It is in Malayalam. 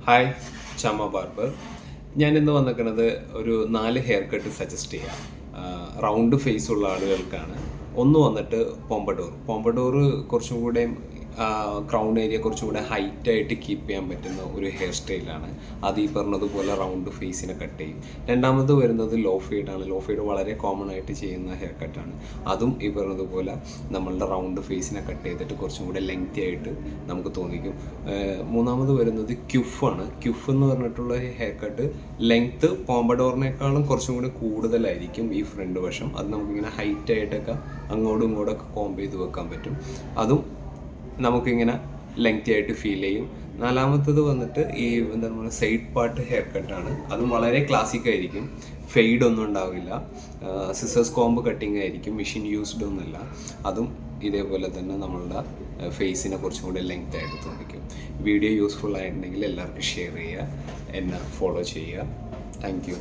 Hi, ചമ്മ barber. ഞാനിന്ന് വന്നിരിക്കുന്നത് ഒരു 4 ഹെയർ കട്ട് സജസ്റ്റ് ചെയ്യാം. റൗണ്ട് ഫേസ് ഉള്ള ആളുകൾക്കാണ്. ഒന്ന് വന്നിട്ട് പോമ്പഡോർ കുറച്ചും കൂടെ ക്രൗൺ ഏരിയ കുറച്ചും കൂടെ ഹൈറ്റായിട്ട് കീപ്പ് ചെയ്യാൻ പറ്റുന്ന ഒരു ഹെയർ സ്റ്റൈലാണ്. അത് ഈ പറഞ്ഞതുപോലെ റൗണ്ട് ഫേസിനെ കട്ട് ചെയ്യും. രണ്ടാമത് വരുന്നത് ലോ ഫെയ്ഡാണ്. ലോ ഫെയ്ഡ് വളരെ കോമൺ ആയിട്ട് ചെയ്യുന്ന ഹെയർ കട്ടാണ്. അതും ഈ പറഞ്ഞതുപോലെ നമ്മളുടെ റൗണ്ട് ഫേസിനെ കട്ട് ചെയ്തിട്ട് കുറച്ചും കൂടെ ലെങ്തി ആയിട്ട് നമുക്ക് തോന്നിക്കും. മൂന്നാമത് വരുന്നത് ക്യുഫാണ്. ക്യുഫ് എന്ന് പറഞ്ഞിട്ടുള്ള ഹെയർ കട്ട് ലെങ്ത്ത് പോമ്പഡോറിനേക്കാളും കുറച്ചും കൂടി കൂടുതലായിരിക്കും ഈ ഫ്രണ്ട് വശം. അത് നമുക്കിങ്ങനെ ഹൈറ്റായിട്ടൊക്കെ അങ്ങോട്ടും ഇങ്ങോട്ടൊക്കെ കോംബ് ചെയ്ത് വെക്കാൻ പറ്റും. അതും നമുക്കിങ്ങനെ ലെങ്തി ആയിട്ട് ഫീൽ ചെയ്യും. നാലാമത്തത് വന്നിട്ട് ഈ എന്താ പറയുക സൈഡ് പാർട്ട് ഹെയർ കട്ടാണ്. അതും വളരെ ക്ലാസിക് ആയിരിക്കും. ഫെയ്ഡ് ഒന്നും ഉണ്ടാവില്ല. സിസേഴ്സ് കോംബ് കട്ടിങ് ആയിരിക്കും. മെഷീൻ യൂസ്ഡ് ഒന്നുമല്ല. അതും ഇതേപോലെ തന്നെ നമ്മളുടെ ഫേസിനെ കുറച്ചും കൂടി ലെങ്ത് ആയിട്ട് തോന്നിക്കും. വീഡിയോ യൂസ്ഫുൾ ആയിട്ടുണ്ടെങ്കിൽ എല്ലാവർക്കും ഷെയർ ചെയ്യുക, എന്നെ ഫോളോ ചെയ്യുക. Thank you.